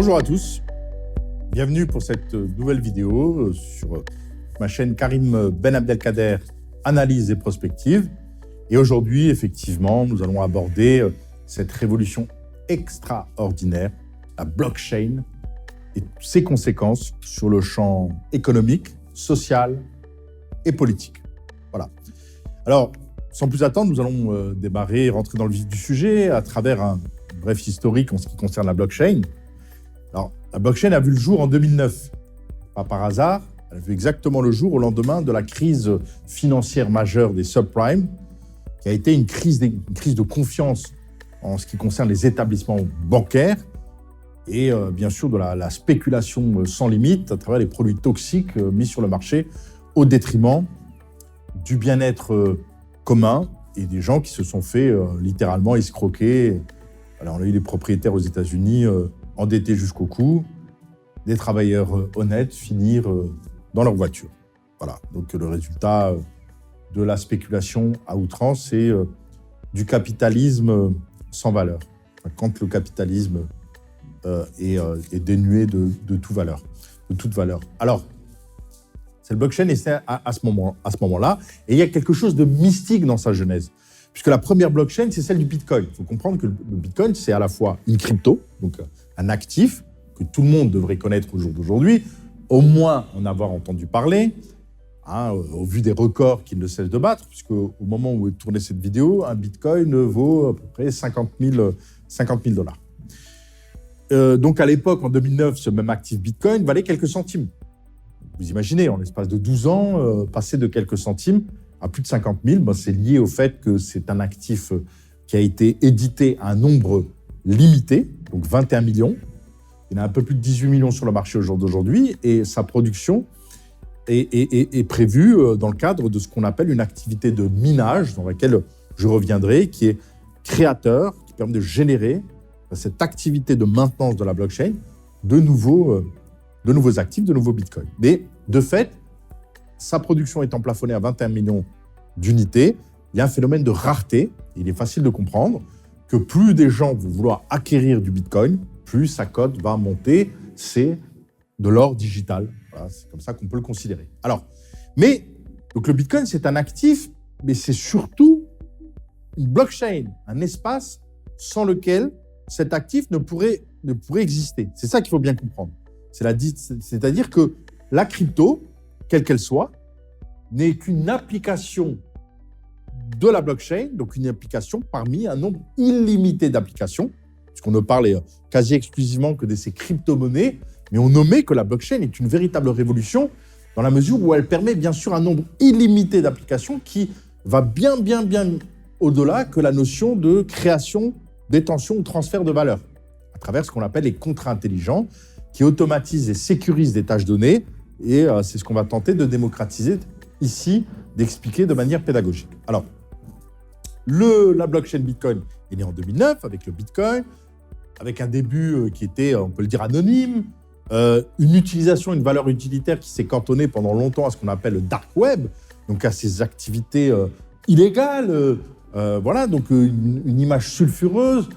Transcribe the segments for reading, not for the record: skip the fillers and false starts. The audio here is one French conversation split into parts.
Bonjour à tous, bienvenue pour cette nouvelle vidéo sur ma chaîne Karim Ben Abdelkader, analyse et prospective. Et aujourd'hui, effectivement, nous allons aborder cette révolution extraordinaire, la blockchain et ses conséquences sur le champ économique, social et politique. Voilà. Alors, sans plus attendre, nous allons démarrer et rentrer dans le vif du sujet à travers un bref historique en ce qui concerne la blockchain. Alors, la blockchain a vu le jour en 2009. Pas par hasard, elle a vu exactement le jour au lendemain de la crise financière majeure des subprimes, qui a été une crise de confiance en ce qui concerne les établissements bancaires et bien sûr de la spéculation sans limite à travers les produits toxiques mis sur le marché au détriment du bien-être commun et des gens qui se sont fait littéralement escroquer. Alors, on a eu des propriétaires aux États-Unis endettés jusqu'au cou, des travailleurs honnêtes finir dans leur voiture. Voilà, donc le résultat de la spéculation à outrance, c'est du capitalisme sans valeur. Quand le capitalisme est dénué de toute valeur. Alors, c'est le blockchain et c'est à ce moment-là. Et il y a quelque chose de mystique dans sa genèse. Puisque la première blockchain, c'est celle du Bitcoin. Il faut comprendre que le Bitcoin, c'est à la fois une crypto, donc un actif que tout le monde devrait connaître au jour d'aujourd'hui, au moins en avoir entendu parler, au vu des records qu'il ne cesse de battre, puisque au moment où est tournée cette vidéo, un Bitcoin vaut à peu près 50 000 dollars. Donc à l'époque, en 2009, ce même actif Bitcoin valait quelques centimes. Vous imaginez, en l'espace de 12 ans, passer de quelques centimes à plus de 50 000, c'est lié au fait que c'est un actif qui a été édité à un nombre limité, donc 21 millions. Il y en a un peu plus de 18 millions sur le marché au jour d'aujourd'hui et sa production est prévue dans le cadre de ce qu'on appelle une activité de minage, dans laquelle je reviendrai, qui est créateur, qui permet de générer cette activité de maintenance de la blockchain de nouveaux actifs, de nouveaux bitcoins. Mais de fait, sa production étant plafonnée à 21 millions d'unités, il y a un phénomène de rareté. Il est facile de comprendre que plus des gens vont vouloir acquérir du bitcoin, plus sa cote va monter. C'est de l'or digital. Voilà, c'est comme ça qu'on peut le considérer. Alors, donc le bitcoin, c'est un actif, mais c'est surtout une blockchain, un espace sans lequel cet actif ne pourrait exister. C'est ça qu'il faut bien comprendre. C'est-à-dire que la crypto, quelle qu'elle soit, n'est qu'une application de la blockchain, donc une application parmi un nombre illimité d'applications, puisqu'on ne parle quasi exclusivement que de ces crypto-monnaies, mais on nommait que la blockchain est une véritable révolution dans la mesure où elle permet bien sûr un nombre illimité d'applications qui va bien au-delà que la notion de création, détention ou transfert de valeur, à travers ce qu'on appelle les contrats intelligents qui automatisent et sécurisent des tâches données. Et c'est ce qu'on va tenter de démocratiser ici, d'expliquer de manière pédagogique. Alors, la blockchain Bitcoin est née en 2009 avec le Bitcoin, avec un début qui était, on peut le dire, anonyme, une utilisation, une valeur utilitaire qui s'est cantonnée pendant longtemps à ce qu'on appelle le dark web, donc à ces activités illégales, voilà, donc une image sulfureuse.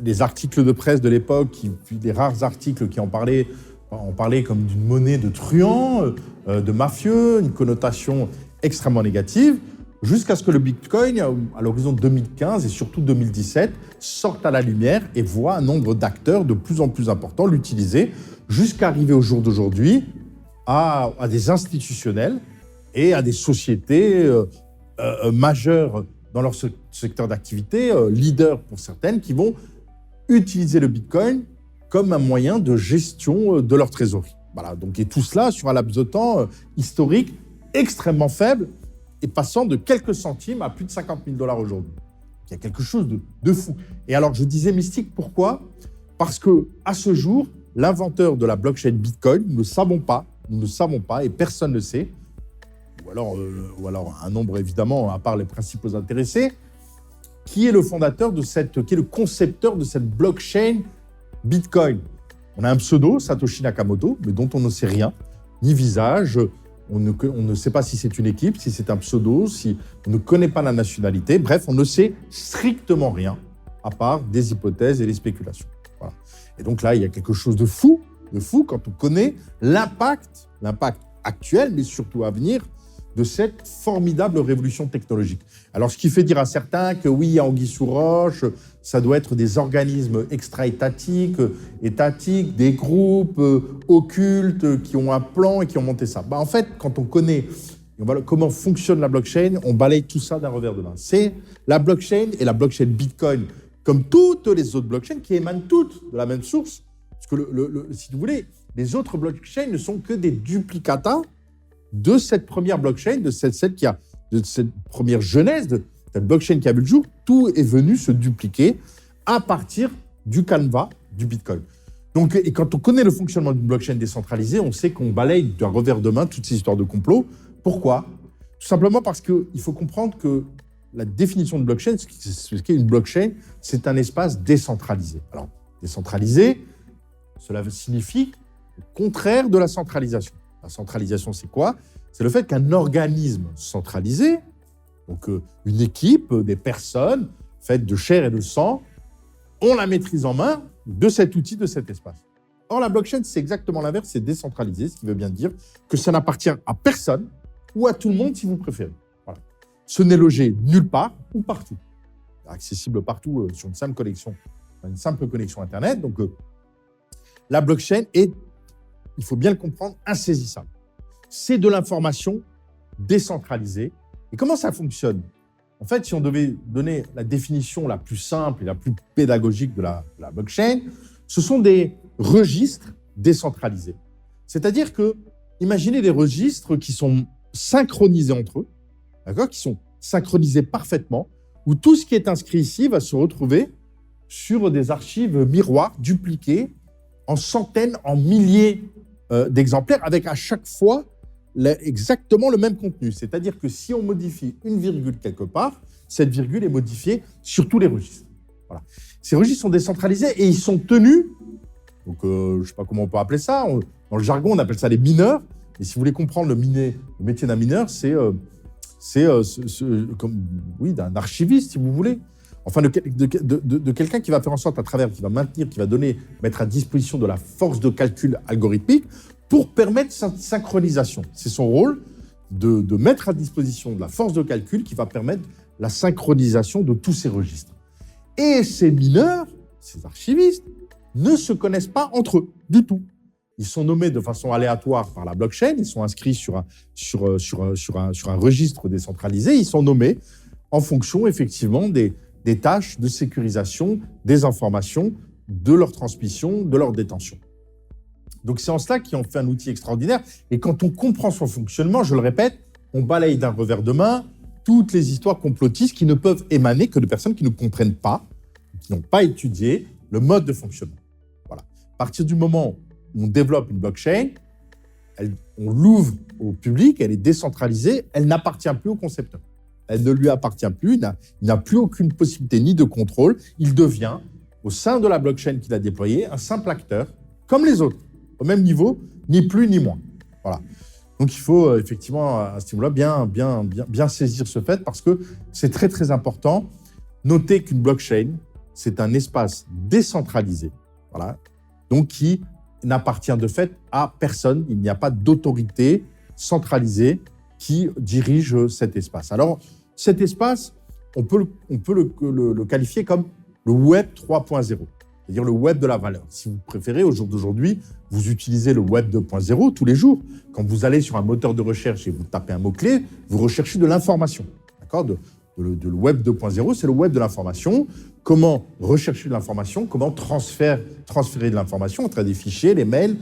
Les articles de presse de l'époque, les rares articles qui en parlaient, on parlait comme d'une monnaie de truands, de mafieux, une connotation extrêmement négative, jusqu'à ce que le Bitcoin, à l'horizon 2015 et surtout 2017, sorte à la lumière et voit un nombre d'acteurs de plus en plus important l'utiliser, jusqu'à arriver au jour d'aujourd'hui à des institutionnels et à des sociétés majeures dans leur secteur d'activité, leaders pour certaines, qui vont utiliser le Bitcoin comme un moyen de gestion de leur trésorerie. Voilà, donc, et tout cela sur un laps de temps historique extrêmement faible et passant de quelques centimes à plus de 50 000 dollars aujourd'hui. Il y a quelque chose de fou. Et alors, je disais mystique, pourquoi ? Parce qu'à ce jour, l'inventeur de la blockchain Bitcoin, nous ne savons pas, et personne ne sait, ou alors un nombre évidemment, à part les principaux intéressés, qui est le fondateur qui est le concepteur de cette blockchain Bitcoin. On a un pseudo, Satoshi Nakamoto, mais dont on ne sait rien, ni visage. On ne sait pas si c'est une équipe, si c'est un pseudo, si on ne connaît pas la nationalité. Bref, on ne sait strictement rien, à part des hypothèses et des spéculations. Voilà. Et donc là, il y a quelque chose de fou quand on connaît l'impact actuel, mais surtout à venir, de cette formidable révolution technologique. Alors, ce qui fait dire à certains que oui, à anguille sous roche, ça doit être des organismes extra-étatiques, étatiques, des groupes occultes qui ont un plan et qui ont monté ça. En fait, quand on connaît comment fonctionne la blockchain, on balaye tout ça d'un revers de main. C'est la blockchain et la blockchain Bitcoin, comme toutes les autres blockchains qui émanent toutes de la même source. Parce que, si vous voulez, les autres blockchains ne sont que des duplicata de cette première blockchain, de cette première genèse, de cette blockchain qui a vu le jour. Tout est venu se dupliquer à partir du canevas du Bitcoin. Donc, et quand on connaît le fonctionnement d'une blockchain décentralisée, on sait qu'on balaye d'un revers de main toutes ces histoires de complot. Pourquoi ? Tout simplement parce qu'il faut comprendre que la définition de blockchain, ce qu'est une blockchain, c'est un espace décentralisé. Alors, décentralisé, cela signifie le contraire de la centralisation. La centralisation, c'est quoi ? C'est le fait qu'un organisme centralisé, donc une équipe, des personnes faites de chair et de sang, ont la maîtrise en main de cet outil, de cet espace. Or, la blockchain, c'est exactement l'inverse, c'est décentralisé, ce qui veut bien dire que ça n'appartient à personne ou à tout le monde, si vous préférez. Voilà. Ce n'est logé nulle part ou partout. Accessible partout sur une simple connexion Internet. Donc, la blockchain est, il faut bien le comprendre, insaisissable. C'est de l'information décentralisée. Et comment ça fonctionne ? En fait, si on devait donner la définition la plus simple et la plus pédagogique de la blockchain, ce sont des registres décentralisés. C'est-à-dire que, imaginez des registres qui sont synchronisés entre eux, d'accord, qui sont synchronisés parfaitement, où tout ce qui est inscrit ici va se retrouver sur des archives miroirs dupliquées en centaines, en milliers d'exemplaires, avec à chaque fois exactement le même contenu. C'est-à-dire que si on modifie une virgule quelque part, cette virgule est modifiée sur tous les registres. Voilà. Ces registres sont décentralisés et ils sont tenus, donc je ne sais pas comment on peut appeler ça, dans le jargon on appelle ça les mineurs, et si vous voulez comprendre le métier d'un mineur, c'est d'un archiviste, si vous voulez. Enfin, de quelqu'un qui va faire en sorte, qui va mettre à disposition de la force de calcul algorithmique pour permettre cette synchronisation. C'est son rôle de mettre à disposition de la force de calcul qui va permettre la synchronisation de tous ces registres. Et ces mineurs, ces archivistes, ne se connaissent pas entre eux du tout. Ils sont nommés de façon aléatoire par la blockchain, ils sont inscrits sur un registre décentralisé, ils sont nommés en fonction effectivement des tâches de sécurisation des informations, de leur transmission, de leur détention. Donc c'est en cela qu'ils ont fait un outil extraordinaire. Et quand on comprend son fonctionnement, je le répète, on balaye d'un revers de main toutes les histoires complotistes qui ne peuvent émaner que de personnes qui ne comprennent pas, qui n'ont pas étudié le mode de fonctionnement. Voilà. À partir du moment où on développe une blockchain, on l'ouvre au public, elle est décentralisée, elle n'appartient plus au concepteur. Elle ne lui appartient plus, il n'a plus aucune possibilité ni de contrôle. Il devient, au sein de la blockchain qu'il a déployée, un simple acteur, comme les autres, au même niveau, ni plus ni moins. Voilà. Donc il faut effectivement, à ce niveau-là, bien saisir ce fait, parce que c'est très très important. Notez qu'une blockchain, c'est un espace décentralisé, voilà, donc qui n'appartient de fait à personne. Il n'y a pas d'autorité centralisée qui dirige cet espace. Alors, cet espace, on peut le qualifier comme le Web 3.0, c'est-à-dire le Web de la valeur. Si vous préférez, au jour d'aujourd'hui, vous utilisez le Web 2.0 tous les jours. Quand vous allez sur un moteur de recherche et vous tapez un mot-clé, vous recherchez de l'information. D'accord ? Le Web 2.0, c'est le Web de l'information. Comment rechercher de l'information, comment transférer de l'information entre des fichiers, les mails.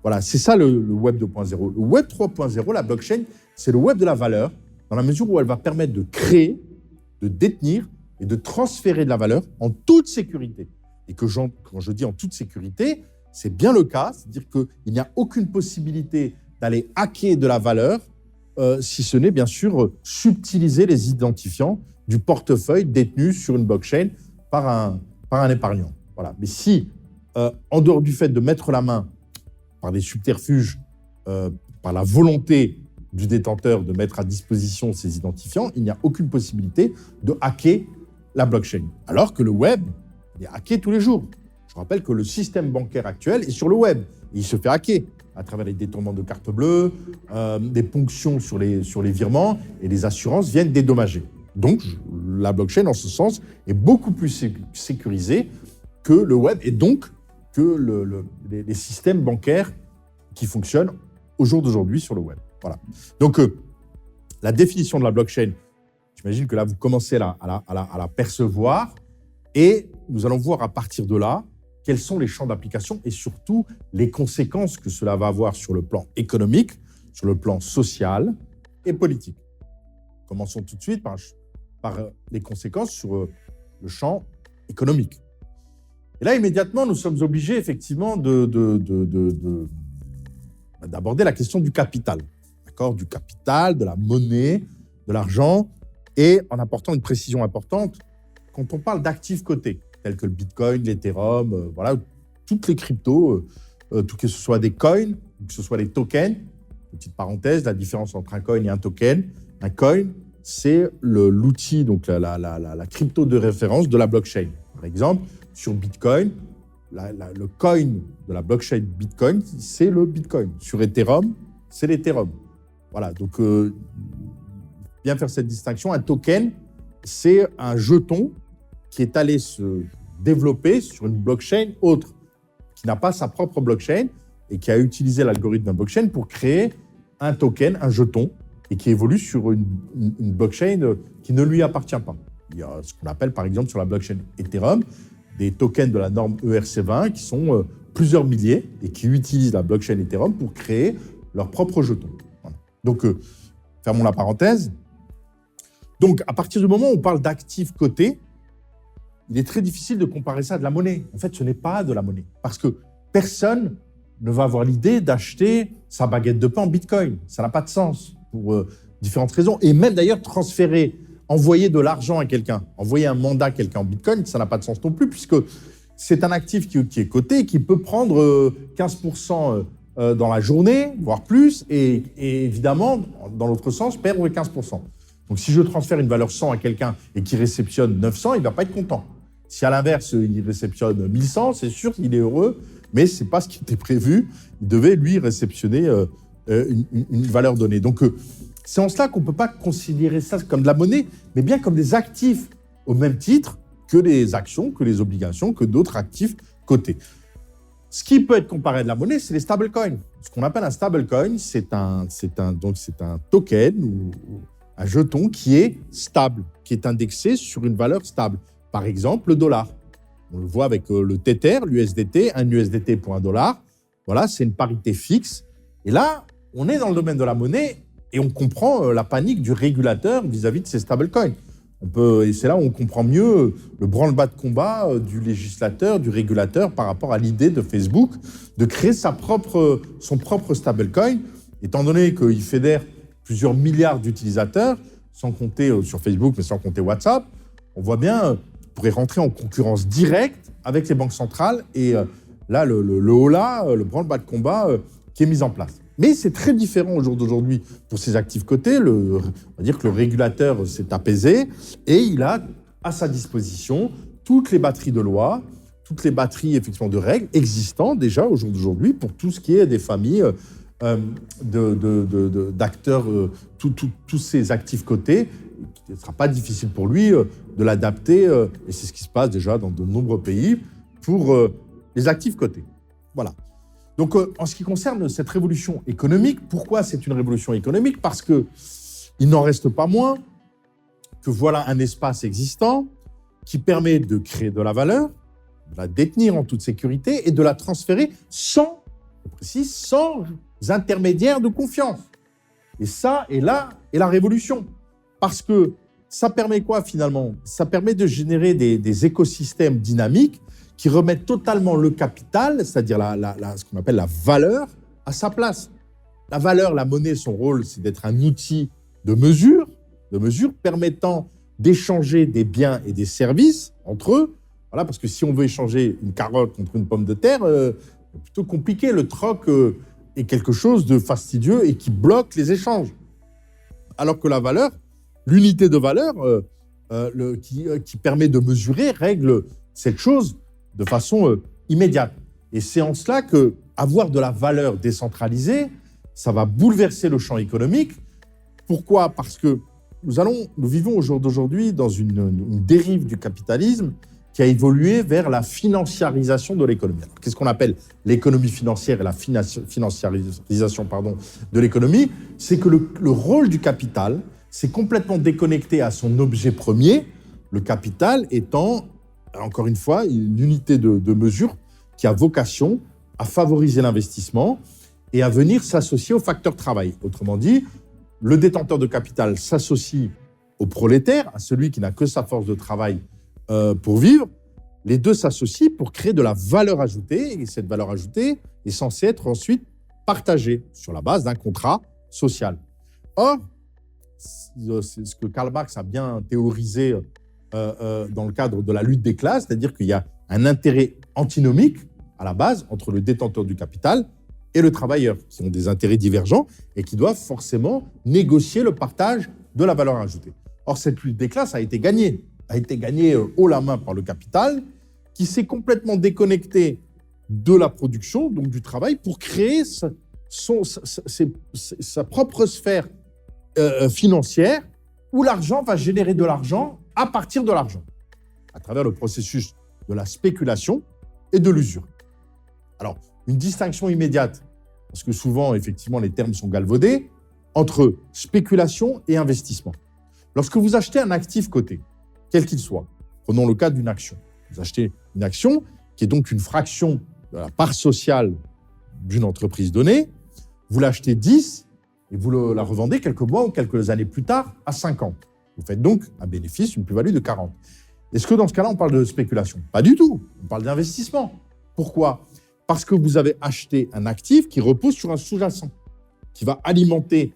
Voilà, c'est ça le Web 2.0. Le Web 3.0, la blockchain, c'est le Web de la valeur, dans la mesure où elle va permettre de créer, de détenir et de transférer de la valeur en toute sécurité. Et quand je dis en toute sécurité, c'est bien le cas, c'est-à-dire qu'il n'y a aucune possibilité d'aller hacker de la valeur, si ce n'est bien sûr subtiliser les identifiants du portefeuille détenu sur une blockchain par un épargnant. Voilà. Mais si, en dehors du fait de mettre la main par des subterfuges, par la volonté du détenteur de mettre à disposition ces identifiants, il n'y a aucune possibilité de hacker la blockchain. Alors que le web, il est hacké tous les jours. Je rappelle que le système bancaire actuel est sur le web. Et il se fait hacker à travers les détournements de cartes bleues, des ponctions sur les virements, et les assurances viennent dédommager. Donc, la blockchain, en ce sens, est beaucoup plus sécurisée que le web et donc que les systèmes bancaires qui fonctionnent au jour d'aujourd'hui sur le web. Voilà. Donc, la définition de la blockchain, j'imagine que là, vous commencez à la percevoir et nous allons voir à partir de là quels sont les champs d'application et surtout les conséquences que cela va avoir sur le plan économique, sur le plan social et politique. Commençons tout de suite par les conséquences sur le champ économique. Et là, immédiatement, nous sommes obligés effectivement d'aborder la question du capital. D'accord ? Du capital, de la monnaie, de l'argent, et en apportant une précision importante, quand on parle d'actifs cotés, tels que le Bitcoin, l'Ethereum, voilà, toutes les cryptos, que ce soit des coins, que ce soit des tokens. Petite parenthèse, la différence entre un coin et un token. Un coin, c'est l'outil, donc la crypto de référence de la blockchain. Par exemple, sur Bitcoin, le coin de la blockchain Bitcoin, c'est le Bitcoin. Sur Ethereum, c'est l'Ethereum. Voilà, donc bien faire cette distinction. Un token, c'est un jeton qui est allé se développer sur une blockchain autre, qui n'a pas sa propre blockchain et qui a utilisé l'algorithme d'un blockchain pour créer un token, un jeton, et qui évolue sur une blockchain qui ne lui appartient pas. Il y a ce qu'on appelle, par exemple, sur la blockchain Ethereum, des tokens de la norme ERC20 qui sont plusieurs milliers et qui utilisent la blockchain Ethereum pour créer leur propre jeton. Voilà. Donc, fermons la parenthèse. Donc, à partir du moment où on parle d'actifs cotés, il est très difficile de comparer ça à de la monnaie. En fait, ce n'est pas de la monnaie. Parce que personne ne va avoir l'idée d'acheter sa baguette de pain en Bitcoin. Ça n'a pas de sens pour différentes raisons. Et même d'ailleurs, envoyer de l'argent à quelqu'un, envoyer un mandat à quelqu'un en Bitcoin, ça n'a pas de sens non plus, puisque c'est un actif qui est coté et qui peut prendre 15% dans la journée, voire plus, et évidemment, dans l'autre sens, perdre 15%. Donc, si je transfère une valeur 100 à quelqu'un et qu'il réceptionne 900, il ne va pas être content. Si à l'inverse, il réceptionne 1100, c'est sûr qu'il est heureux, mais ce n'est pas ce qui était prévu. Il devait, lui, réceptionner une valeur donnée. Donc, c'est en cela qu'on ne peut pas considérer ça comme de la monnaie, mais bien comme des actifs, au même titre que les actions, que les obligations, que d'autres actifs cotés. Ce qui peut être comparé à de la monnaie, c'est les stablecoins. Ce qu'on appelle un stablecoin, c'est un token ou un jeton qui est stable, qui est indexé sur une valeur stable. Par exemple, le dollar. On le voit avec le Tether, l'USDT, un USDT pour un dollar. Voilà, c'est une parité fixe. Et là, on est dans le domaine de la monnaie et on comprend la panique du régulateur vis-à-vis de ces stablecoins. Et c'est là où on comprend mieux le branle-bas de combat du législateur, du régulateur par rapport à l'idée de Facebook de créer son propre stablecoin, étant donné qu'il fédère plusieurs milliards d'utilisateurs, sans compter sur Facebook, mais sans compter WhatsApp. On voit bien, pourrait rentrer en concurrence directe avec les banques centrales et là, le holà, le branle-bas de combat qui est mis en place. Mais c'est très différent au jour d'aujourd'hui pour ces actifs cotés. On va dire que le régulateur s'est apaisé et il a à sa disposition toutes les batteries de lois, toutes les batteries effectivement de règles existantes déjà au jour d'aujourd'hui pour tout ce qui est des familles d'acteurs, tous ces actifs cotés. Il ne sera pas difficile pour lui de l'adapter, et c'est ce qui se passe déjà dans de nombreux pays, pour les actifs cotés. Voilà. Donc, en ce qui concerne cette révolution économique, pourquoi c'est une révolution économique ? Parce qu'il n'en reste pas moins que voilà un espace existant qui permet de créer de la valeur, de la détenir en toute sécurité et de la transférer sans intermédiaire de confiance. Et ça, et là, est la révolution. Parce que ça permet quoi finalement ? Ça permet de générer des écosystèmes dynamiques qui remettent totalement le capital, c'est-à-dire ce qu'on appelle la valeur, à sa place. La valeur, la monnaie, son rôle, c'est d'être un outil de mesure permettant d'échanger des biens et des services entre eux. Voilà, parce que si on veut échanger une carotte contre une pomme de terre, c'est plutôt compliqué. Le troc est quelque chose de fastidieux et qui bloque les échanges. Alors que la valeur, l'unité de valeur qui permet de mesurer, règle cette chose de façon immédiate. Et c'est en cela qu'avoir de la valeur décentralisée, ça va bouleverser le champ économique. Pourquoi ? Parce que nous vivons au jour d'aujourd'hui dans une dérive du capitalisme qui a évolué vers la financiarisation de l'économie. Alors, qu'est-ce qu'on appelle l'économie financière et la financiarisation de l'économie ? C'est que le rôle du capital s'est complètement déconnecté à son objet premier, le capital étant, encore une fois, une unité de mesure qui a vocation à favoriser l'investissement et à venir s'associer au facteur travail. Autrement dit, le détenteur de capital s'associe au prolétaire, à celui qui n'a que sa force de travail pour vivre. Les deux s'associent pour créer de la valeur ajoutée, et cette valeur ajoutée est censée être ensuite partagée sur la base d'un contrat social. Or, c'est ce que Karl Marx a bien théorisé dans le cadre de la lutte des classes, c'est-à-dire qu'il y a un intérêt antinomique à la base entre le détenteur du capital et le travailleur, qui ont des intérêts divergents et qui doivent forcément négocier le partage de la valeur ajoutée. Or, cette lutte des classes a été gagnée haut la main par le capital, qui s'est complètement déconnecté de la production, donc du travail, pour créer sa propre sphère financière, où l'argent va générer de l'argent à partir de l'argent, à travers le processus de la spéculation et de l'usure. Alors, une distinction immédiate, parce que souvent, effectivement, les termes sont galvaudés, entre spéculation et investissement. Lorsque vous achetez un actif coté, quel qu'il soit, prenons le cas d'une action. Vous achetez une action qui est donc une fraction de la part sociale d'une entreprise donnée, vous l'achetez 10 et vous la revendez quelques mois ou quelques années plus tard à 50. Vous faites donc un bénéfice, une plus-value de 40. Est-ce que dans ce cas-là, on parle de spéculation ? Pas du tout, on parle d'investissement. Pourquoi ? Parce que vous avez acheté un actif qui repose sur un sous-jacent, qui va alimenter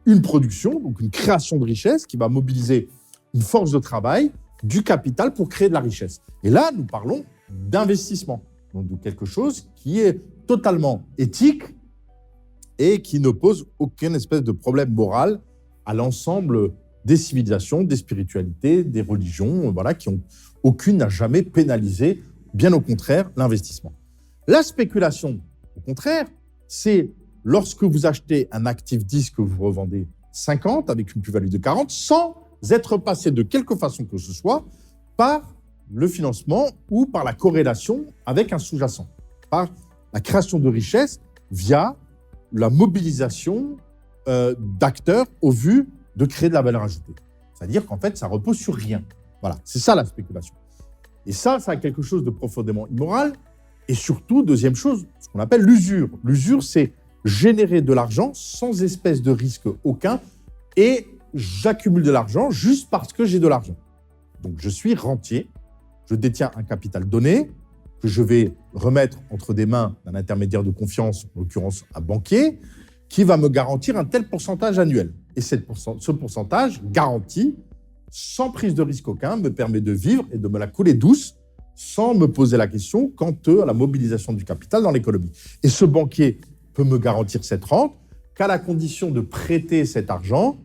une production, donc une création de richesse, qui va mobiliser une force de travail, du capital pour créer de la richesse. Et là, nous parlons d'investissement, donc de quelque chose qui est totalement éthique et qui ne pose aucune espèce de problème moral à l'ensemble des civilisations, des spiritualités, des religions, qui ont aucune n'a jamais pénalisé, bien au contraire, l'investissement. La spéculation, au contraire, c'est lorsque vous achetez un actif 10 que vous revendez 50 avec une plus-value de 40, sans être passé de quelque façon que ce soit par le financement ou par la corrélation avec un sous-jacent, par la création de richesses via la mobilisation d'acteurs au vu de créer de la valeur ajoutée. C'est-à-dire qu'en fait, ça repose sur rien. Voilà, c'est ça la spéculation. Et ça a quelque chose de profondément immoral. Et surtout, deuxième chose, ce qu'on appelle l'usure. L'usure, c'est générer de l'argent sans espèce de risque aucun et j'accumule de l'argent juste parce que j'ai de l'argent. Donc, je suis rentier, je détiens un capital donné que je vais remettre entre des mains d'un intermédiaire de confiance, en l'occurrence un banquier, qui va me garantir un tel pourcentage annuel. Et ce pourcentage garanti, sans prise de risque aucun, me permet de vivre et de me la couler douce sans me poser la question quant à la mobilisation du capital dans l'économie. Et ce banquier peut me garantir cette rente qu'à la condition de prêter cet argent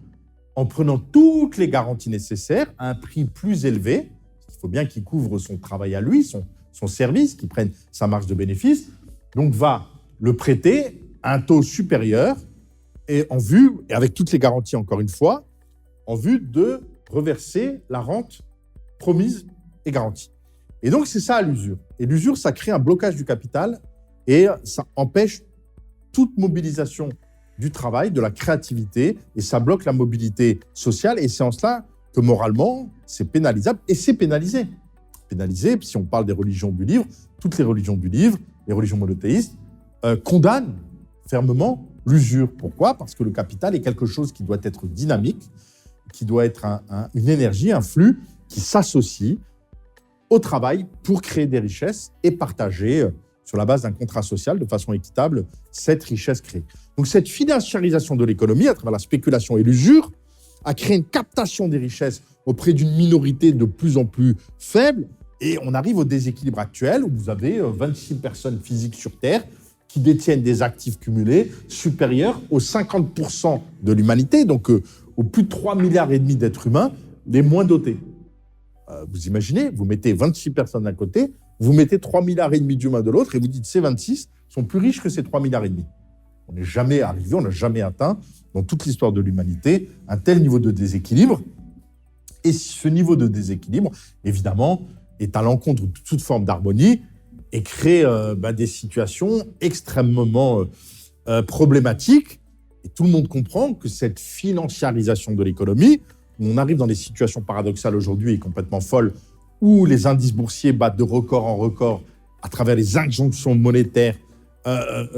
en prenant toutes les garanties nécessaires à un prix plus élevé. Il faut bien qu'il couvre son travail à lui, son service, qu'il prenne sa marge de bénéfice. Donc, va le prêter à un taux supérieur et avec toutes les garanties, encore une fois, en vue de reverser la rente promise et garantie. Et donc, c'est ça l'usure. Et l'usure, ça crée un blocage du capital et ça empêche toute mobilisation du travail, de la créativité, et ça bloque la mobilité sociale. Et c'est en cela que moralement, c'est pénalisable et c'est pénalisé. Pénalisé, si on parle des religions du livre, toutes les religions du livre, les religions monothéistes, condamnent fermement l'usure. Pourquoi ? Parce que le capital est quelque chose qui doit être dynamique, qui doit être une énergie, un flux qui s'associe au travail pour créer des richesses et partager sur la base d'un contrat social de façon équitable cette richesse créée. Donc cette financiarisation de l'économie à travers la spéculation et l'usure a créé une captation des richesses auprès d'une minorité de plus en plus faible et on arrive au déséquilibre actuel où vous avez 26 personnes physiques sur Terre qui détiennent des actifs cumulés supérieurs aux 50% de l'humanité, donc aux plus de 3,5 milliards d'êtres humains les moins dotés. Vous imaginez, vous mettez 26 personnes d'un côté, vous mettez 3,5 milliards d'humains de l'autre et vous dites ces 26 sont plus riches que ces 3,5 milliards. On n'est jamais arrivé, on n'a jamais atteint, dans toute l'histoire de l'humanité, un tel niveau de déséquilibre. Et ce niveau de déséquilibre, évidemment, est à l'encontre de toute forme d'harmonie et crée des situations extrêmement problématiques. Et tout le monde comprend que cette financiarisation de l'économie, où on arrive dans des situations paradoxales aujourd'hui et complètement folles, où les indices boursiers battent de record en record à travers les injonctions monétaires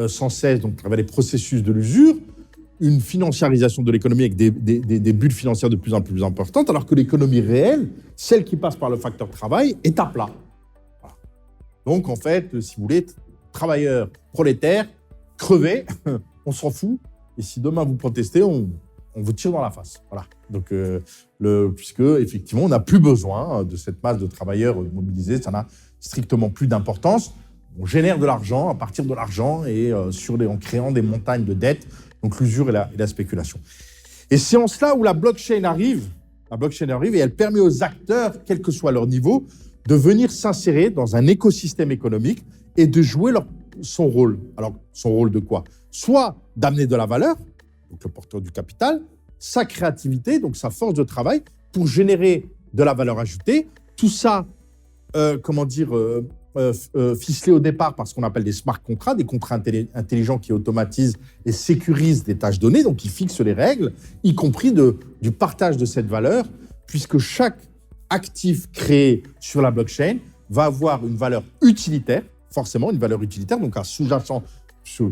sans cesse, donc à travers les processus de l'usure, une financiarisation de l'économie avec des bulles financières de plus en plus importantes, alors que l'économie réelle, celle qui passe par le facteur travail, est à plat. Voilà. Donc, en fait, si vous voulez, travailleurs, prolétaires, crevez, on s'en fout. Et si demain vous protestez, on vous tire dans la face. Voilà. Donc, puisque, effectivement, on n'a plus besoin de cette masse de travailleurs mobilisés, ça n'a strictement plus d'importance. On génère de l'argent à partir de l'argent et en créant des montagnes de dettes, donc l'usure et la spéculation. Et c'est en cela où la blockchain arrive et elle permet aux acteurs, quel que soit leur niveau, de venir s'insérer dans un écosystème économique et de jouer son rôle. Alors, son rôle de quoi ? Soit d'amener de la valeur, donc le porteur du capital, sa créativité, donc sa force de travail, pour générer de la valeur ajoutée. Tout ça, ficelé au départ par ce qu'on appelle des smart contracts, des contrats intelligents qui automatisent et sécurisent des tâches données, donc qui fixent les règles, y compris du partage de cette valeur, puisque chaque actif créé sur la blockchain va avoir une valeur utilitaire, forcément une valeur utilitaire, donc un sous-jacent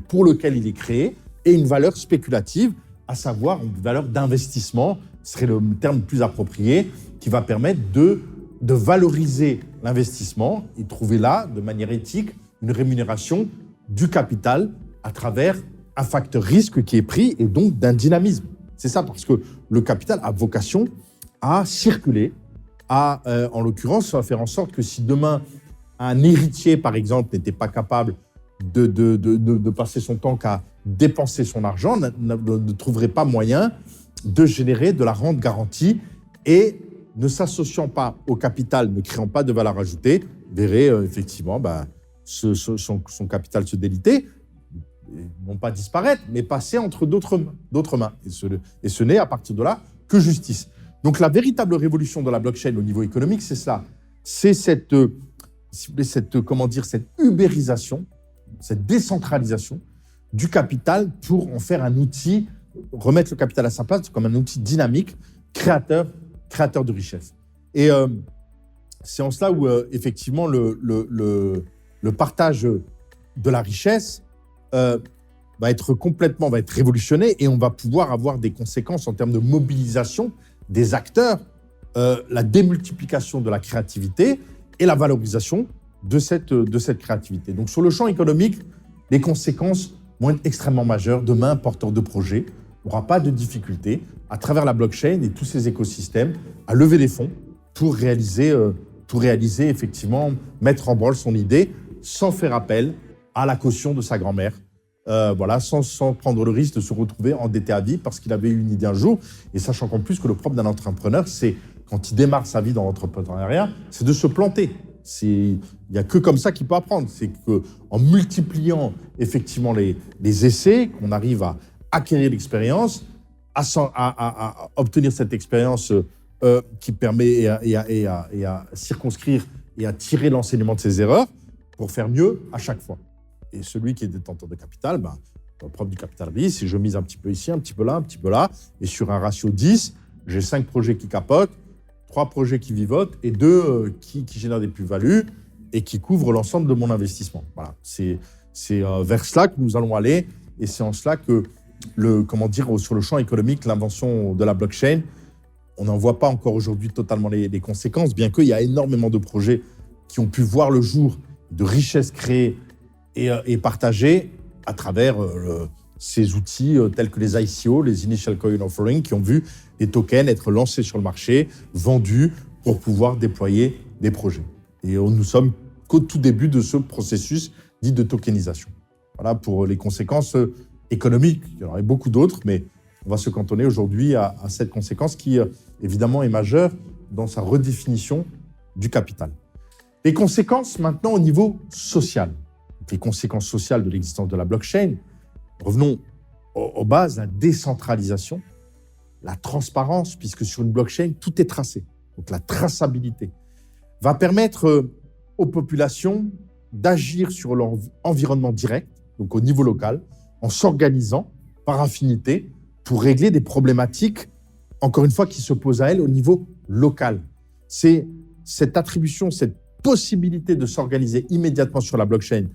pour lequel il est créé, et une valeur spéculative, à savoir une valeur d'investissement, ce serait le terme le plus approprié, qui va permettre de valoriser l'investissement et trouver là, de manière éthique, une rémunération du capital à travers un facteur risque qui est pris et donc d'un dynamisme. C'est ça, parce que le capital a vocation à circuler, en l'occurrence, ça va faire en sorte que si demain, un héritier, par exemple, n'était pas capable de passer son temps qu'à dépenser son argent, ne trouverait pas moyen de générer de la rente garantie et ne s'associant pas au capital, ne créant pas de valeur ajoutée, verrait effectivement son capital se déliter, non pas disparaître, mais passer entre d'autres mains. Et ce n'est à partir de là que justice. Donc la véritable révolution de la blockchain au niveau économique, c'est cela. C'est cette ubérisation, cette décentralisation du capital pour en faire un outil, remettre le capital à sa place comme un outil dynamique, créateur de richesse. Et c'est en cela où, effectivement, le partage de la richesse va être révolutionné et on va pouvoir avoir des conséquences en termes de mobilisation des acteurs, la démultiplication de la créativité et la valorisation de cette créativité. Donc, sur le champ économique, les conséquences vont être extrêmement majeures. Demain, porteur de projet n'aura pas de difficulté à travers la blockchain et tous ces écosystèmes à lever des fonds pour réaliser effectivement, mettre en branle son idée sans faire appel à la caution de sa grand-mère. Sans prendre le risque de se retrouver endetté à vie parce qu'il avait eu une idée un jour. Et sachant qu'en plus que le propre d'un entrepreneur, c'est quand il démarre sa vie dans l'entrepreneuriat, c'est de se planter. Il n'y a que comme ça qu'il peut apprendre. C'est qu'en multipliant effectivement les essais, qu'on arrive à acquérir l'expérience, à obtenir cette expérience qui permet et à circonscrire et à tirer l'enseignement de ses erreurs pour faire mieux à chaque fois. Et celui qui est détenteur de capital, le propre du capital risque, c'est je mise un petit peu ici, un petit peu là, et sur un ratio 10, j'ai 5 projets qui capotent, 3 projets qui vivotent et 2 qui génèrent des plus-values et qui couvrent l'ensemble de mon investissement. Voilà, c'est vers cela que nous allons aller et c'est en cela que sur le champ économique, l'invention de la blockchain, on n'en voit pas encore aujourd'hui totalement les conséquences, bien qu'il y a énormément de projets qui ont pu voir le jour, de richesses créées et partagées à travers ces outils tels que les ICO, les Initial Coin Offering, qui ont vu des tokens être lancés sur le marché, vendus pour pouvoir déployer des projets. Et nous sommes qu'au tout début de ce processus dit de tokenisation. Voilà pour les conséquences économiques. Il y en aurait beaucoup d'autres, mais on va se cantonner aujourd'hui à cette conséquence qui, évidemment, est majeure dans sa redéfinition du capital. Les conséquences maintenant au niveau social. Les conséquences sociales de l'existence de la blockchain, revenons aux bases, la décentralisation, la transparence, puisque sur une blockchain, tout est tracé. Donc la traçabilité va permettre aux populations d'agir sur leur environnement direct, donc au niveau local, en s'organisant par affinité pour régler des problématiques, encore une fois, qui se posent à elles au niveau local. C'est cette attribution, cette possibilité de s'organiser immédiatement sur la blockchain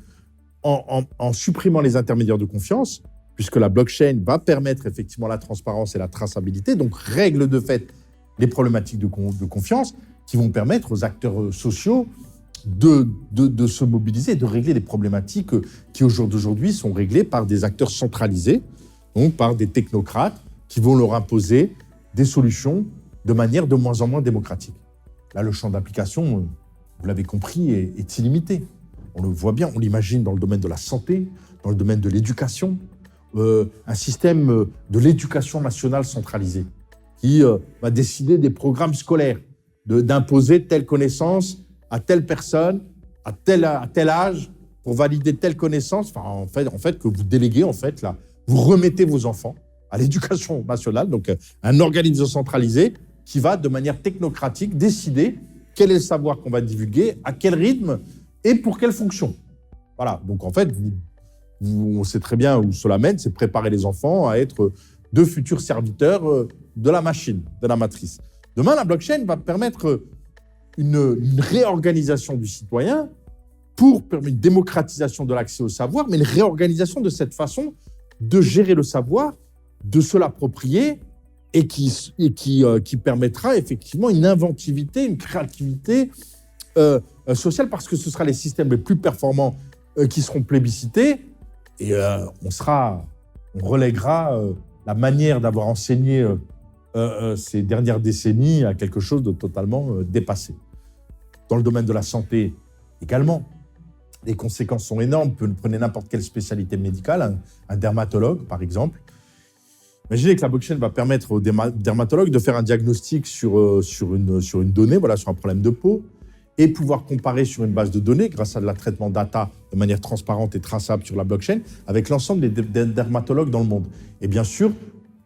en supprimant les intermédiaires de confiance, puisque la blockchain va permettre effectivement la transparence et la traçabilité, donc règle de fait les problématiques de confiance qui vont permettre aux acteurs sociaux de se mobiliser et de régler les problématiques qui, au jour d'aujourd'hui, sont réglées par des acteurs centralisés, donc par des technocrates qui vont leur imposer des solutions de manière de moins en moins démocratique. Là, le champ d'application, vous l'avez compris, est illimité. On le voit bien, on l'imagine dans le domaine de la santé, dans le domaine de l'éducation, un système de l'éducation nationale centralisée qui va décider des programmes scolaires, d'imposer telle connaissance à telle personne, à tel âge, pour valider telle connaissance. Enfin, en fait, que vous déléguez, là, vous remettez vos enfants à l'éducation nationale, donc un organisme centralisé qui va, de manière technocratique, décider quel est le savoir qu'on va divulguer, à quel rythme et pour quelle fonction. Voilà, donc en fait, on sait très bien où cela mène, c'est préparer les enfants à être de futurs serviteurs de la machine, de la matrice. Demain, la blockchain va permettre une réorganisation du citoyen pour permettre une démocratisation de l'accès au savoir, mais une réorganisation de cette façon de gérer le savoir, de se l'approprier et qui permettra effectivement une inventivité, une créativité sociale, parce que ce sera les systèmes les plus performants qui seront plébiscités et on relèguera la manière d'avoir enseigné ces dernières décennies à quelque chose de totalement dépassé. Dans le domaine de la santé également, les conséquences sont énormes. Prenez n'importe quelle spécialité médicale, un dermatologue par exemple. Imaginez que la blockchain va permettre aux dermatologues de faire un diagnostic sur une donnée, sur un problème de peau, et pouvoir comparer sur une base de données, grâce à de la traitement data de manière transparente et traçable sur la blockchain, avec l'ensemble des dermatologues dans le monde. Et bien sûr,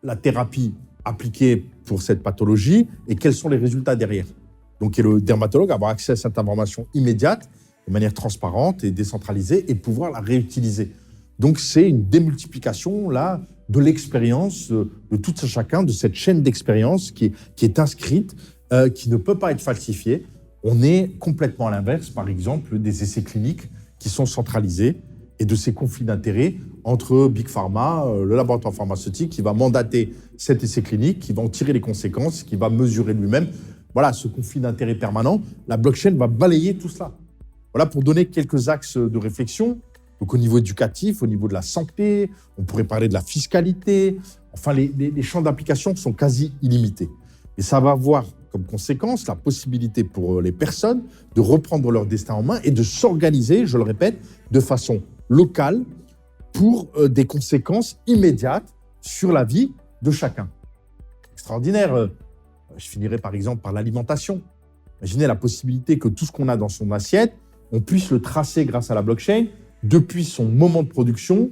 la thérapie appliquée pour cette pathologie et quels sont les résultats derrière. Donc, et le dermatologue va avoir accès à cette information immédiate, de manière transparente et décentralisée, et pouvoir la réutiliser. Donc, c'est une démultiplication, là, de l'expérience de tout un chacun, de cette chaîne d'expérience qui est inscrite, qui ne peut pas être falsifiée. On est complètement à l'inverse, par exemple, des essais cliniques qui sont centralisés et de ces conflits d'intérêts entre Big Pharma, le laboratoire pharmaceutique, qui va mandater cet essai clinique, qui va en tirer les conséquences, qui va mesurer lui-même. Voilà, ce conflit d'intérêts permanent, la blockchain va balayer tout cela. Voilà pour donner quelques axes de réflexion. Donc au niveau éducatif, au niveau de la santé, on pourrait parler de la fiscalité. Enfin, les champs d'application sont quasi illimités. Et ça va avoir comme conséquence la possibilité pour les personnes de reprendre leur destin en main et de s'organiser, je le répète, de façon locale pour des conséquences immédiates sur la vie de chacun. Extraordinaire. Je finirai par exemple par l'alimentation. Imaginez la possibilité que tout ce qu'on a dans son assiette, on puisse le tracer grâce à la blockchain depuis son moment de production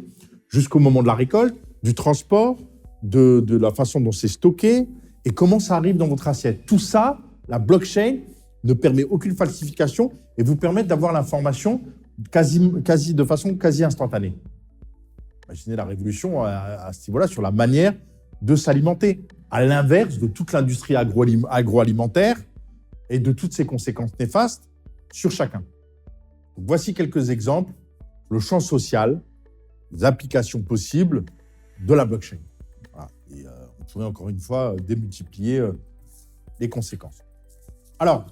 jusqu'au moment de la récolte, du transport, de la façon dont c'est stocké et comment ça arrive dans votre assiette. Tout ça, la blockchain ne permet aucune falsification et vous permet d'avoir l'information de façon quasi instantanée. Imaginez la révolution à ce niveau-là sur la manière de s'alimenter, à l'inverse de toute l'industrie agroalimentaire et de toutes ses conséquences néfastes sur chacun. Donc, voici quelques exemples, le champ social, les applications possibles de la blockchain. Voilà. Et on pourrait encore une fois démultiplier les conséquences. Alors,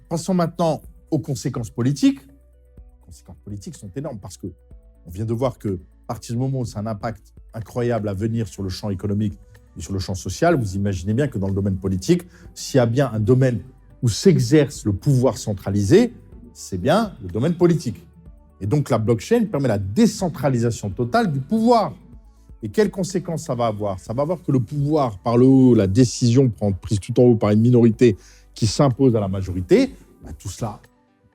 passons maintenant aux conséquences politiques. Les conséquences politiques sont énormes parce qu'on vient de voir que à partir du moment où c'est un impact incroyable à venir sur le champ économique et sur le champ social, vous imaginez bien que dans le domaine politique, s'il y a bien un domaine où s'exerce le pouvoir centralisé, c'est bien le domaine politique. Et donc la blockchain permet la décentralisation totale du pouvoir. Et quelles conséquences ça va avoir? Ça va avoir que le pouvoir par le haut, la décision prise tout en haut par une minorité qui s'impose à la majorité, tout cela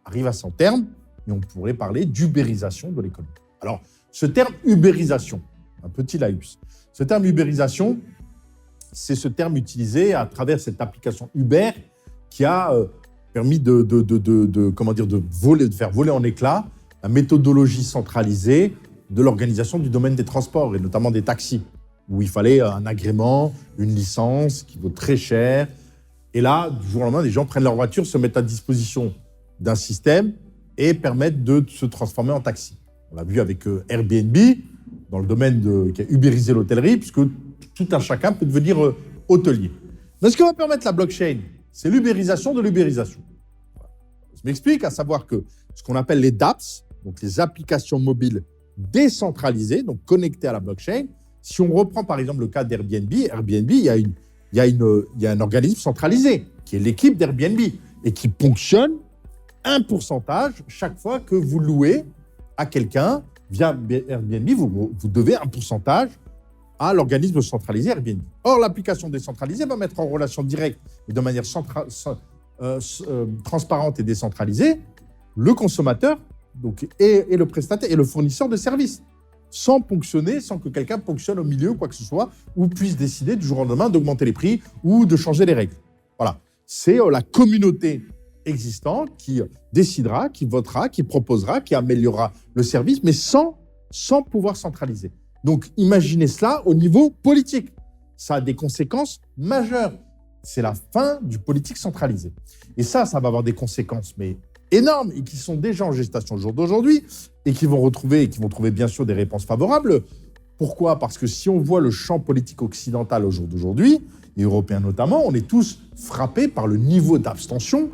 arrive à son terme et on pourrait parler d'ubérisation de l'économie. Alors, ce terme ubérisation, un petit laïus, ce terme ubérisation, c'est ce terme utilisé à travers cette application Uber qui a permis de faire voler en éclats la méthodologie centralisée de l'organisation du domaine des transports et notamment des taxis, où il fallait un agrément, une licence qui vaut très cher. Et là, du jour au lendemain, les gens prennent leur voiture, se mettent à disposition d'un système et permettent de se transformer en taxi. On l'a vu avec Airbnb, dans le domaine qui a ubérisé l'hôtellerie, puisque tout un chacun peut devenir hôtelier. Mais ce que va permettre la blockchain, c'est l'ubérisation de l'ubérisation. Je m'explique, à savoir que ce qu'on appelle les dApps, donc les applications mobiles décentralisées, donc connectées à la blockchain, si on reprend par exemple le cas d'Airbnb, Airbnb, il y a un organisme centralisé, qui est l'équipe d'Airbnb, et qui ponctionne un pourcentage chaque fois que vous louez à quelqu'un via Airbnb, vous devez un pourcentage à l'organisme centralisé Airbnb. Or, l'application décentralisée va mettre en relation directe et de manière transparente et décentralisée le consommateur et le prestataire et le fournisseur de services, sans ponctionner, sans que quelqu'un ponctionne au milieu ou quoi que ce soit, ou puisse décider du jour au lendemain d'augmenter les prix ou de changer les règles. Voilà, c'est la communauté existante qui décidera, qui votera, qui proposera, qui améliorera le service, mais sans pouvoir centraliser. Donc, imaginez cela au niveau politique. Ça a des conséquences majeures. C'est la fin du politique centralisé. Et ça va avoir des conséquences, mais énormes, et qui sont déjà en gestation au jour d'aujourd'hui, et qui vont trouver bien sûr des réponses favorables. Pourquoi ? Parce que si on voit le champ politique occidental au jour d'aujourd'hui, et européen notamment, on est tous frappés par le niveau d'abstention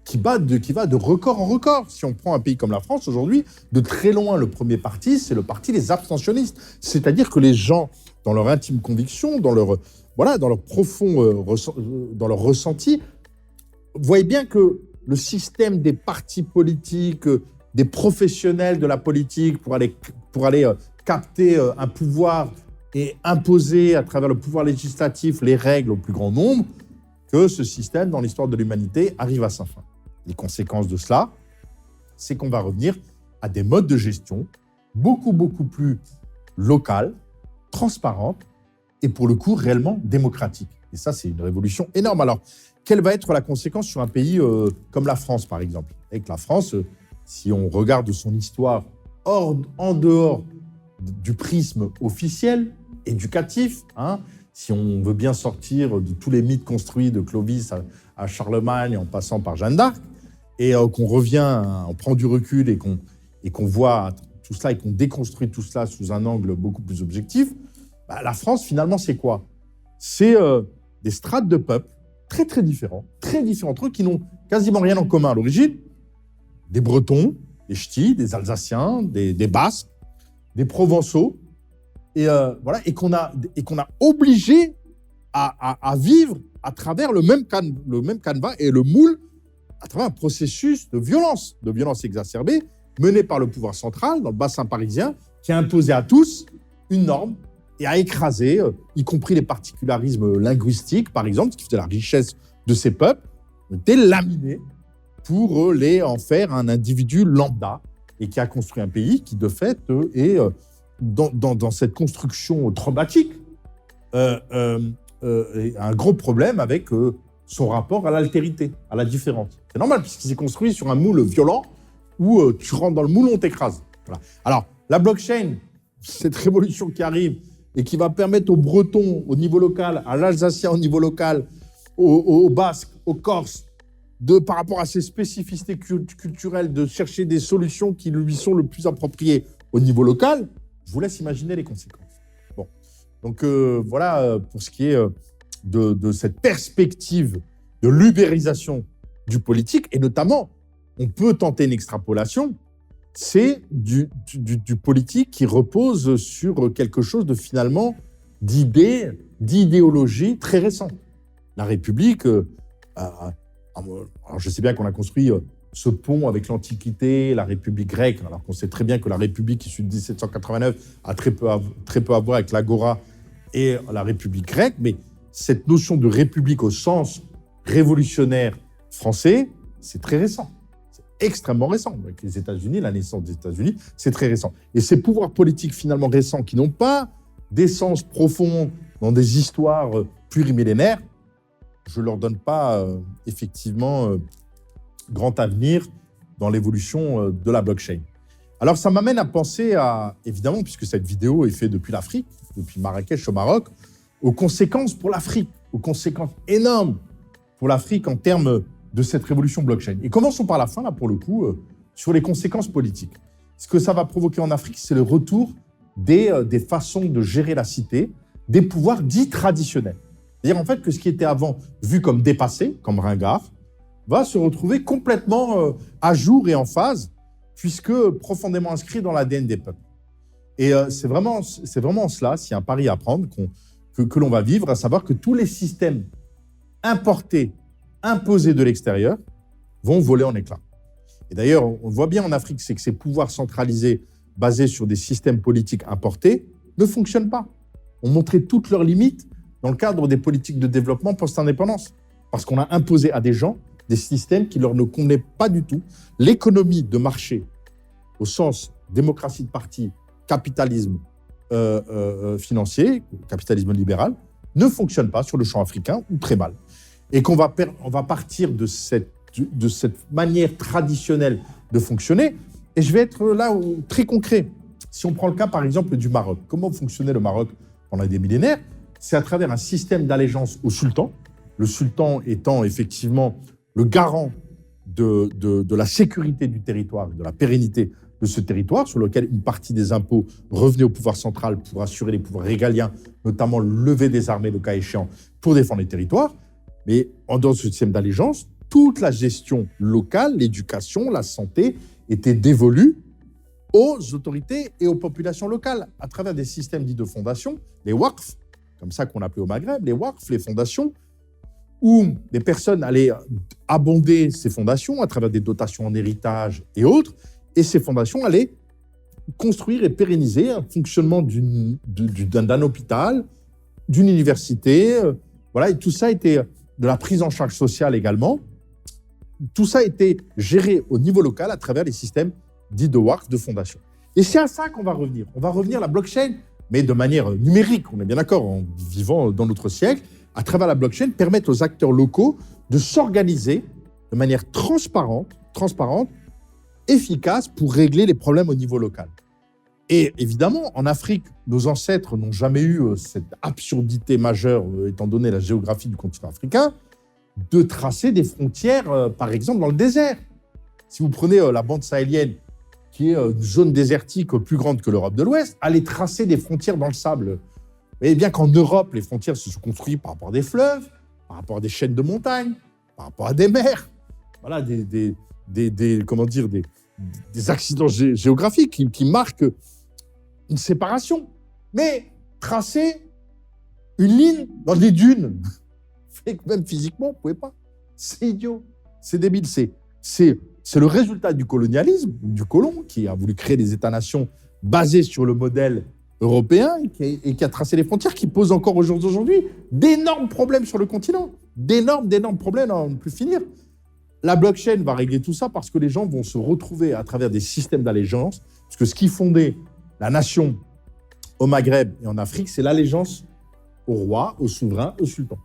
qui va de record en record. Si on prend un pays comme la France aujourd'hui, de très loin, le premier parti, c'est le parti des abstentionnistes. C'est-à-dire que les gens, dans leur intime conviction, dans leur profond dans leur ressenti, voient bien que le système des partis politiques, des professionnels de la politique pour aller capter un pouvoir et imposer à travers le pouvoir législatif les règles au plus grand nombre, que ce système, dans l'histoire de l'humanité, arrive à sa fin. Les conséquences de cela, c'est qu'on va revenir à des modes de gestion beaucoup plus locales, transparentes et pour le coup réellement démocratiques. Et ça, c'est une révolution énorme. Alors, quelle va être la conséquence sur un pays comme la France, par exemple ? Avec la France, si on regarde son histoire en dehors du prisme officiel, éducatif, si on veut bien sortir de tous les mythes construits de Clovis à Charlemagne en passant par Jeanne d'Arc, et qu'on revient, on prend du recul et qu'on voit tout cela et qu'on déconstruit tout cela sous un angle beaucoup plus objectif, la France, finalement, c'est quoi ? C'est des strates de peuples très différents entre eux, qui n'ont quasiment rien en commun à l'origine. Des Bretons, des Ch'tis, des Alsaciens, des Basques, des Provençaux, et qu'on a obligé à vivre à travers le même canevas et le moule, à travers un processus de violence exacerbée mené par le pouvoir central dans le bassin parisien, qui a imposé à tous une norme et a écrasé, y compris les particularismes linguistiques, par exemple, ce qui faisait la richesse de ces peuples, étaient laminés pour les en faire un individu lambda, et qui a construit un pays qui, de fait, est dans cette construction traumatique, un gros problème avec son rapport à l'altérité, à la différence. C'est normal, puisqu'il s'est construit sur un moule violent où tu rentres dans le moule, on t'écrase. Voilà. Alors, la blockchain, cette révolution qui arrive et qui va permettre aux Bretons au niveau local, à l'Alsacien au niveau local, aux Basques, aux Corses, par rapport à ses spécificités culturelles, de chercher des solutions qui lui sont le plus appropriées au niveau local, je vous laisse imaginer les conséquences. Bon, donc voilà pour ce qui est de cette perspective de l'ubérisation du politique, et notamment, on peut tenter une extrapolation, c'est du politique qui repose sur quelque chose de finalement d'idéologie très récente. La République, alors je sais bien qu'on a construit ce pont avec l'Antiquité, la République grecque, alors qu'on sait très bien que la République issue de 1789 a très peu à voir avec l'Agora et la République grecque, mais cette notion de République au sens révolutionnaire français, c'est très récent. C'est extrêmement récent. Avec les États-Unis, la naissance des États-Unis, c'est très récent. Et ces pouvoirs politiques finalement récents qui n'ont pas d'essence profonde dans des histoires plurimillénaires, je ne leur donne pas effectivement grand avenir dans l'évolution de la blockchain. Alors ça m'amène à penser à, évidemment, puisque cette vidéo est faite depuis l'Afrique, depuis Marrakech au Maroc, aux conséquences pour l'Afrique, aux conséquences énormes pour l'Afrique en termes de cette révolution blockchain. Et commençons par la fin, là, pour le coup, sur les conséquences politiques. Ce que ça va provoquer en Afrique, c'est le retour des façons de gérer la cité, des pouvoirs dits traditionnels. C'est-à-dire, en fait, que ce qui était avant vu comme dépassé, comme ringard, va se retrouver complètement à jour et en phase, puisque profondément inscrit dans l'ADN des peuples. Et c'est vraiment cela, s'il y a un pari à prendre, que l'on va vivre, à savoir que tous les systèmes importés, imposés de l'extérieur, vont voler en éclats. Et d'ailleurs, on voit bien en Afrique, c'est que ces pouvoirs centralisés basés sur des systèmes politiques importés ne fonctionnent pas. On montrait toutes leurs limites dans le cadre des politiques de développement post-indépendance, parce qu'on a imposé à des gens des systèmes qui leur ne convenaient pas du tout. L'économie de marché, au sens démocratie de parti, capitalisme financier, capitalisme libéral, ne fonctionne pas sur le champ africain, ou très mal. Et qu'on va partir de cette manière traditionnelle de fonctionner. Et je vais être là très concret. Si on prend le cas, par exemple, du Maroc. Comment fonctionnait le Maroc pendant des millénaires? C'est à travers un système d'allégeance au sultan, le sultan étant effectivement le garant de la sécurité du territoire, de la pérennité de ce territoire, sur lequel une partie des impôts revenait au pouvoir central pour assurer les pouvoirs régaliens, notamment lever des armées, le cas échéant, pour défendre les territoires. Mais en dehors de ce système d'allégeance, toute la gestion locale, l'éducation, la santé, était dévolue aux autorités et aux populations locales à travers des systèmes dits de fondation, les waqf, comme ça qu'on appelait au Maghreb, les waqf, les fondations, où des personnes allaient abonder ces fondations à travers des dotations en héritage et autres, et ces fondations allaient construire et pérenniser un fonctionnement d'un hôpital, d'une université, voilà, et tout ça était de la prise en charge sociale également. Tout ça était géré au niveau local à travers les systèmes dits de waqf, de fondation. Et c'est à ça qu'on va revenir. On va revenir à la blockchain, mais de manière numérique, on est bien d'accord, en vivant dans notre siècle, à travers la blockchain, permettre aux acteurs locaux de s'organiser de manière transparente, efficace pour régler les problèmes au niveau local. Et évidemment, en Afrique, nos ancêtres n'ont jamais eu cette absurdité majeure, étant donné la géographie du continent africain, de tracer des frontières, par exemple, dans le désert. Si vous prenez la bande sahélienne, qui est une zone désertique plus grande que l'Europe de l'Ouest, allez tracer des frontières dans le sable. Vous voyez bien qu'en Europe, les frontières se sont construites par rapport à des fleuves, par rapport à des chaînes de montagnes, par rapport à des mers. Voilà, des accidents géographiques qui marquent une séparation. Mais tracer une ligne dans des dunes, même physiquement, vous ne pouvez pas. C'est idiot, c'est débile. C'est le résultat du colonialisme, du colon, qui a voulu créer des États-nations basés sur le modèle européen et qui a tracé les frontières, qui posent encore aujourd'hui d'énormes problèmes sur le continent. D'énormes problèmes à ne plus finir. La blockchain va régler tout ça parce que les gens vont se retrouver à travers des systèmes d'allégeance, parce que ce qui fondait la nation au Maghreb et en Afrique, c'est l'allégeance au roi, au souverain, au sultan.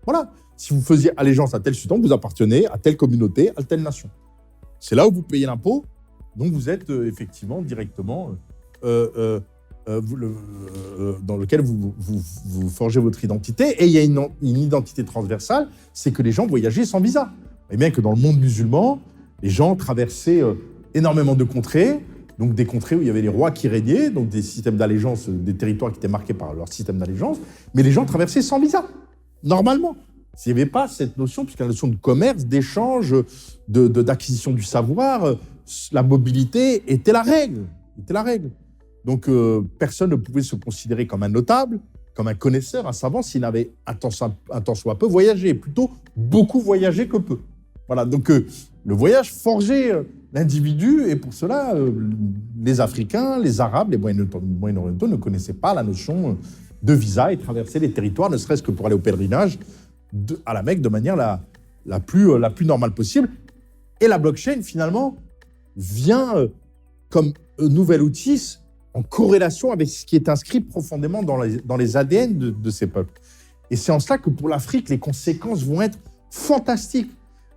Voilà. Si vous faisiez allégeance à tel sultan, vous appartenez à telle communauté, à telle nation. C'est là où vous payez l'impôt, donc vous êtes effectivement directement dans lequel vous forgez votre identité. Et il y a une identité transversale, c'est que les gens voyageaient sans visa. Et bien que dans le monde musulman, les gens traversaient énormément de contrées, donc des contrées où il y avait les rois qui régnaient, donc des systèmes d'allégeance, des territoires qui étaient marqués par leur système d'allégeance, mais les gens traversaient sans visa, normalement. S'il n'y avait pas cette notion, puisqu'il y a la notion de commerce, d'échange, d'acquisition du savoir, la mobilité était la règle. Donc, personne ne pouvait se considérer comme un notable, comme un connaisseur, un savant, s'il n'avait un tant soit peu voyagé, plutôt beaucoup voyagé que peu. Voilà, donc le voyage forgeait l'individu, et pour cela, les Africains, les Arabes, les Moyen-Orientaux ne connaissaient pas la notion de visa et traversaient les territoires, ne serait-ce que pour aller au pèlerinage à la Mecque de manière la plus normale possible. Et la blockchain, finalement, vient comme un nouvel outil en corrélation avec ce qui est inscrit profondément dans les ADN de ces peuples. Et c'est en cela que pour l'Afrique, les conséquences vont être fantastiques.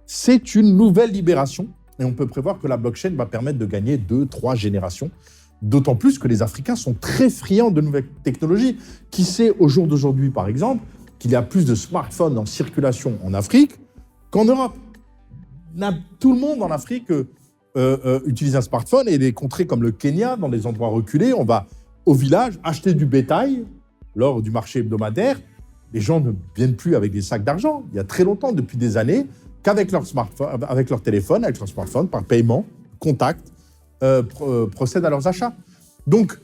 C'est une nouvelle libération et on peut prévoir que la blockchain va permettre de gagner 2-3 générations, d'autant plus que les Africains sont très friands de nouvelles technologies. Qui sait au jour d'aujourd'hui, par exemple, qu'il y a plus de smartphones en circulation en Afrique qu'en Europe. Tout le monde en Afrique utilise un smartphone et des contrées comme le Kenya, dans des endroits reculés, on va au village acheter du bétail lors du marché hebdomadaire. Les gens ne viennent plus avec des sacs d'argent. Il y a très longtemps, depuis des années, qu'avec leur smartphone, avec leur téléphone, avec leur smartphone, par paiement, contact, procèdent à leurs achats. Donc,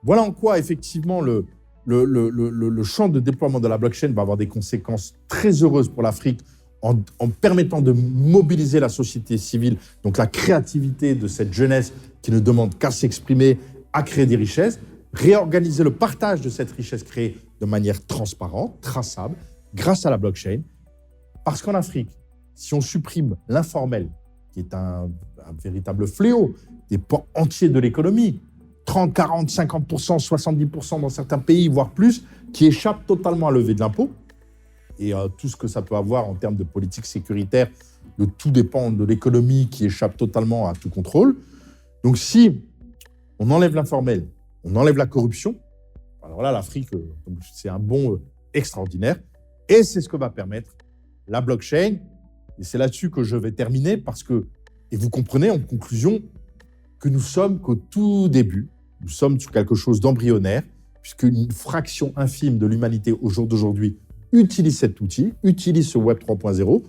voilà en quoi, effectivement, le champ de déploiement de la blockchain va avoir des conséquences très heureuses pour l'Afrique en permettant de mobiliser la société civile, donc la créativité de cette jeunesse qui ne demande qu'à s'exprimer, à créer des richesses, réorganiser le partage de cette richesse créée de manière transparente, traçable, grâce à la blockchain. Parce qu'en Afrique, si on supprime l'informel, qui est un véritable fléau, des pans entiers de l'économie, 30, 40, 50%, 70% dans certains pays, voire plus, qui échappent totalement à lever de l'impôt, et tout ce que ça peut avoir en termes de politique sécuritaire, de tout dépend de l'économie qui échappe totalement à tout contrôle. Donc si on enlève l'informel, on enlève la corruption, alors là, l'Afrique, c'est un bond extraordinaire, et c'est ce que va permettre la blockchain. Et c'est là-dessus que je vais terminer, parce que, et vous comprenez en conclusion, que nous sommes qu'au tout début, nous sommes sur quelque chose d'embryonnaire, puisqu'une fraction infime de l'humanité au jour d'aujourd'hui utilise cet outil, utilise ce Web 3.0.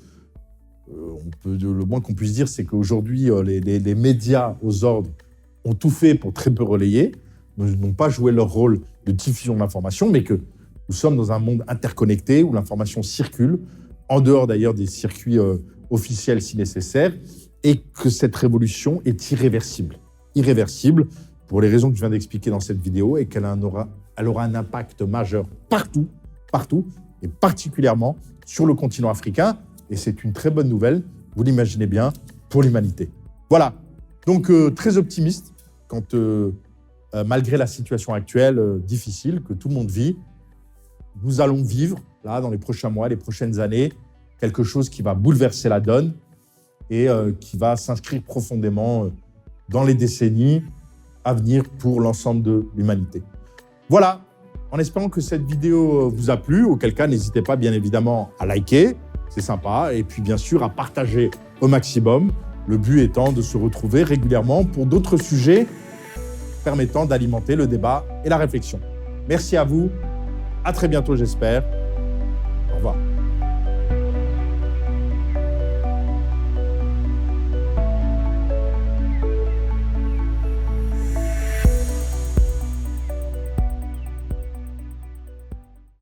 Le moins qu'on puisse dire, c'est qu'aujourd'hui, les médias aux ordres ont tout fait pour très peu relayer, n'ont pas joué leur rôle de diffusion de l'information, mais que nous sommes dans un monde interconnecté où l'information circule, en dehors d'ailleurs des circuits officiels si nécessaire, et que cette révolution est irréversible. Irréversible pour les raisons que je viens d'expliquer dans cette vidéo, et qu'elle aura un impact majeur partout, et particulièrement sur le continent africain. Et c'est une très bonne nouvelle, vous l'imaginez bien, pour l'humanité. Voilà, donc très optimiste quand, malgré la situation actuelle difficile que tout le monde vit, nous allons vivre, là, dans les prochains mois, les prochaines années, quelque chose qui va bouleverser la donne et qui va s'inscrire profondément dans les décennies à venir pour l'ensemble de l'humanité. Voilà, en espérant que cette vidéo vous a plu, auquel cas, n'hésitez pas bien évidemment à liker, c'est sympa, et puis bien sûr à partager au maximum, le but étant de se retrouver régulièrement pour d'autres sujets permettant d'alimenter le débat et la réflexion. Merci à vous, à très bientôt j'espère.